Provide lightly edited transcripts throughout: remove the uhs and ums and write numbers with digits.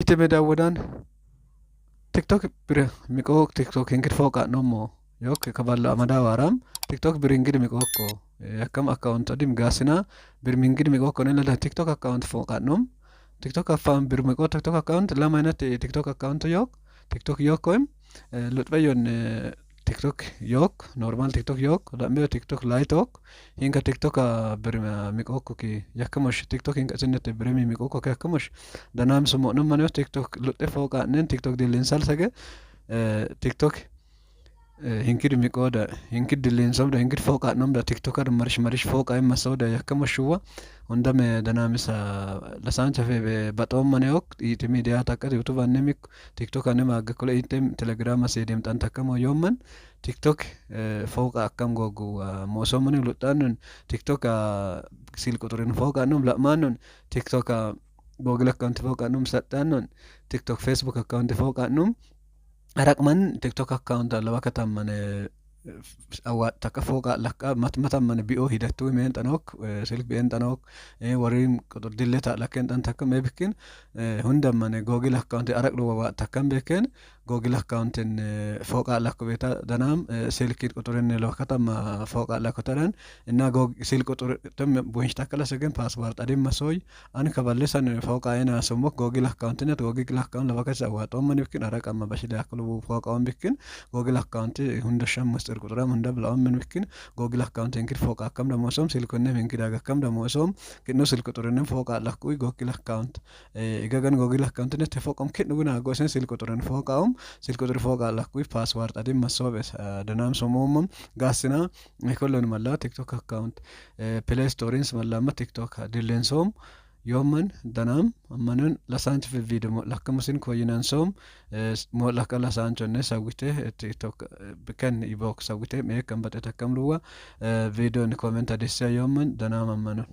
انت بداودان تيك توك بره ميكوك تيك توك انكر فوق نومو يوك كبال امدا وارام تيك توك برينجر ميكوكو يكم اكونت ادم غاسنا برمينجر ميكوكو نلا تيك توك اكونت فوق نوم تيك توك افام برميكو تيك توك اكونت لما انا تيك توك اكونت يوك تيك توك يوكم لطبيون تيك توك يوك نورمال تيك توك يوك لا ميو تيك توك لايتوك هينكا تيك توك برم ميكوكو كي يكمش تيك توك هينكا سنت برمي ميكوكو كي يكمش دنام سمو نمانيو تيك توك لطي فوق نين تيك توك دي لينسال سجه تيك توك hinkir miqooda hinkir dilleensomda hinkir fooqa nomda tiktokar marish fooqa imma sooda yakama shuwa hundame danamisa lasancha fe batom maneok it media takka youtube anemik tiktok anema agakole item telegram asedem tan takamo yomman tiktok fooqa akkam gogu mosomani lutanun tiktok sil kotorin fooqa nom la manun tiktok google account fooqa nom satanun tiktok facebook account fooqa nom رقمن تيك توك اكاونت لو كتم من او تكفوق لك مت من بي او هيدتو مين تنوك سلك بين تنوك وريم قدر دلتا لكن انت كم بكن هندم من جوجل اكاونت ارق لو تكم بكن جوجل اكاونت فوق لك بيتا دنام سلك قطرن لو كتم فوق لك قطرن ان سلك قطر تم بوينش تكلا سكن باسورد ادم مسوي انا كبلسن فوق انا سموك جوجل اكاونت نت جوجل اكاونت لو كسا توم من بكن ارق اما بشي داخلو فوق اون بكن جوجل اكاونت هندشم مستر قطرام هندا بلاون من بكن جوجل اكاونت انكر فوق كم دموسوم سلكونه من كده كم دموسوم كنو سلك قطرن فوق لكوي جوجل اكاونت ايغان جوجل اكاونت نت فوقم كن نغنا غوسن سلك قطرن فوقهم سلك قطر فوق لكوي باسورد ادم مسوبس دنام سموم غاسنا كلن ملا تيك توك اكاونت بلاي ستورينس ملا ما تيك توك ديلنسوم يومن دنام امنن لسانت في الفيديو لكمسين كوينانسوم مو لك لسانت نسويته تيك توك بكن يبوك سويته مي كم بتتكملوا فيديو نكومنت ديسا يومن دنام امنن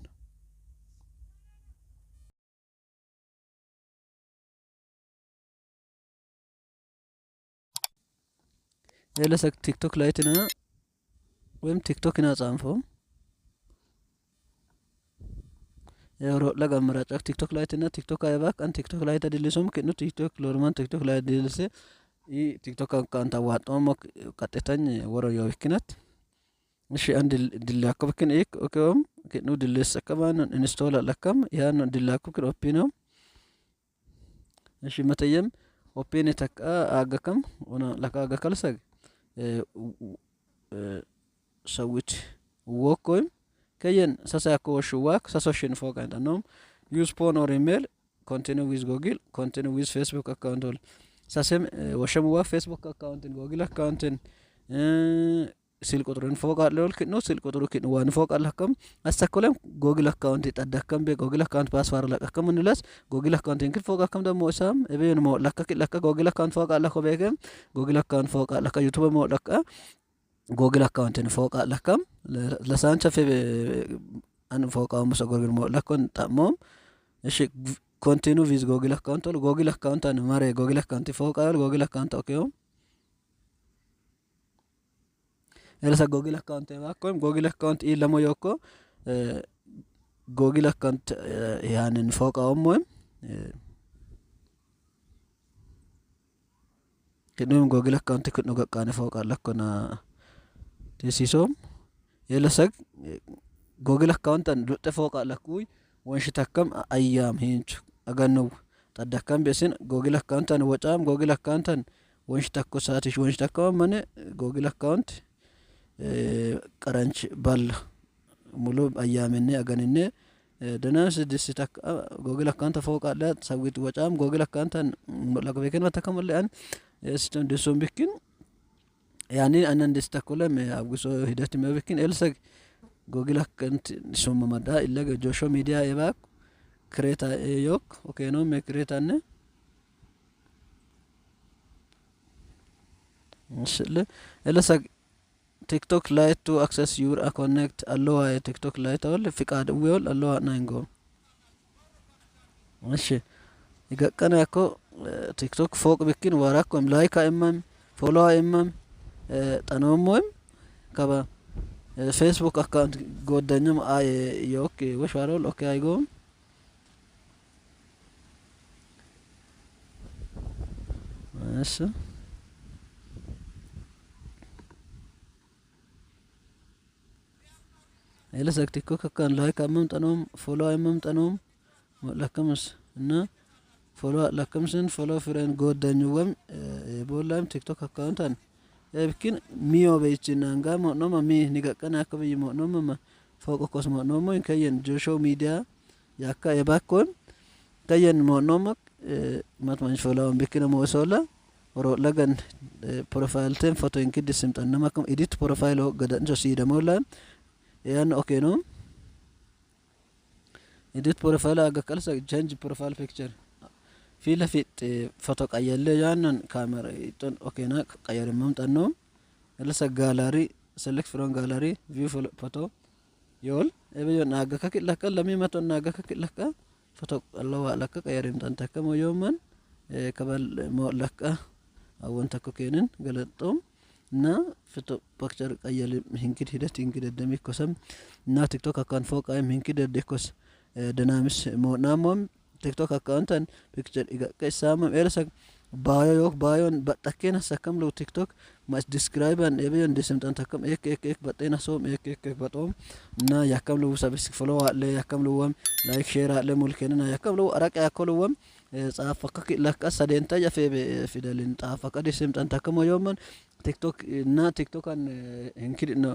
يلسك تيك توك لايتنا ويم تيك توك ناصانفو يورو لغا مراچ تيك توك لايتنا تيك توك ايباك ان تيك توك لايت ديلسوم كنو تيك توك لورمان تيك توك لايت ديلسه اي تيك توك كانت واطوم قطتن ورو يوكنت እሺ አንድ ድላኩብክን ኤክ ኦኬም ከኑ ድልስ ከማን ኢንስቶል ለከም ያን ድላኩብክን ኦፒኖም እሺ መተየም ኦፒን ተካ አገከም ሆነ ለካ አገከልሰግ ሰውት ወኮም ከየን ሰሳኮ ሽዋክ ሰሶሽን ፎቅ አንተnom ዩዝ ፎን ኦር ኢሜል ኮንቲኒው ዊዝ ጉግል ኮንቲኒው ዊዝ ፌስቡክ አካውንት ሰሰም ወሸምዋ ፌስቡክ አካውንት ጉግል አካውንት سيل قطرين فوق على الكنو سيل قطرو كن وان فوق على كم استكلم جوجل اكاونت تدكم بجوجل اكاونت باسورد لك كم نلاس جوجل اكاونت يمكن فوق كم دمو اسام ابين مو لك جوجل اكاونت فوق على خبيكم جوجل اكاونت فوق على يوتيوب مو لك جوجل اكاونت فوق على كم لسان شاف ان فوق او مس جوجل مو لكن تمام ايش كونتينيو فيز جوجل اكاونت ولا جوجل اكاونت انا ماري جوجل اكاونت فوق على جوجل اكاونت اوكي elsa google account evakom google account ilamo yoko google account yanin foqawmo kedum google account kudno gaqane foqalakona tesisom elsa google account an lutte foqalakuy wonshi takkam ayyam hinchu aganu tadakkam besin google account an wacham google account an wonshi takko saatish wonshi takko mane google account ቀረንች ባል ሙሉ አያምኔ አገንኔ ደናስ ድስታክ ጎግል አካውንት ፈውቃለ ሰዊት ወጫም ጎግል አካውንት ለገበከን ተከመለአን ስቶን ደሶም ቢክን ያኒ አነን ደስታኮለም አብጉሶ ሂደት መብክን ኤልሰግ ጎግል አካውንት ሶም ማዳ ኢለገ ጆሾ ሚዲያ ኤባክ ክሬታ ዮክ ኦኬ ነው መክሬታነ መስለ ኤልሰግ TikTok Lite to access your connect allow TikTok Lite all ፍቃድ ዊል allow ናንጎ እሺ ይገቀና ያኮ TikTok ፎቅ ቢኪን ወራኮም ላይክ አይመም ፎሎ አይመም ጠኖሞም ከባ Facebook account ጎደኛም አይ ዮክ ወሻሮል ኦኬ አይጎም እሺ ኤለሰክ ቲክቶክ ካን ላይክ አመምጠነውም ፎሎ አመምጠነውም ለከምስ እና ፎሎ ለከምስን ፎሎ ፍሬን ጎደኝወም ቦላም ቲክቶክ አካውንታን ኤብኪን ሚዮ በይችናንጋ ሞኖማ ሚ ንገቀና አከብይ ሞኖማ ፎቆ ኮስሞ ኖሞ ከየን ጆሾ ሚዲያ ያካ የባኮን ከየን ሞኖማ ማትማን ፎሎውን ቢክነ ሞሶላ ወሮ ለገን ፕሮፋይል ቴም ፎቶ እንክዲ ስምጠና ማከም ኤዲት ፕሮፋይል ገደንጆ ሲደሞላ ያን ኦኬ ነው ኤዲት ፕሮፋይል አገከልሰ ቼንጅ ፕሮፋይል ፒክቸር ፊት ለፊት ፎቶ ቀየለ ያንን ካሜራ ይጥን ኦኬ ና ቀየር መምጣት ነው ለሰ ጋላሪ ሴሌክት ፍሮም ጋላሪ ቪው ፎቶ ይወል እበየና አገከክ ለከ ለሚመቶና አገከክ ለከ ፎቶ አለዋ ለከ ቀየር መምጣት ተከሞ የውመን ከበል ሞለከ አወን ተከከንን ገለጦም እና ፎቶ ፒክቸር ቀየል hinki hidet hinki ደደሚ ኮሰም እና ቲክቶክ አካውንት ፎቃይም hinki ደደኮስ ደናምስ ሞናሞም ቲክቶክ አካውንታን ፒክቸር ይቀሳም ኤለሰክ ባዮ yok bayon batakena sakam lo tiktok mas describe an even dismtan takam ek batena som ek batom na yakam lo sabis follow le yakam lo like share le mulkenna yakam lo araq yakolwam ጻፈከክ ለከስ ሰደንታ ያፈ ፊደልን ጻፈከ dismtan takam yoman tiktok na tiktok an hinki no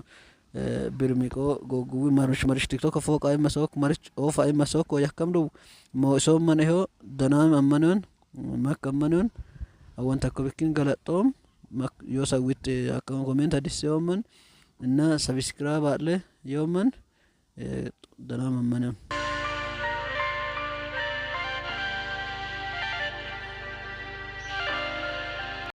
ብርሚቆ ጎጉ ማርሽ ቲክቶክ ፎቅ አይ መስክ ማርሽ ኦፍ አይ መስክ ያከም ነው ሞሶም ማነሆ ደናም አመነን ማከመነን አወንታ ኮብኪን ገለጦም ዮሳዊት አካውንት ኮሜንት አዲስ yoman እና ሰብስክራይብ አለ yoman ደናም አመነን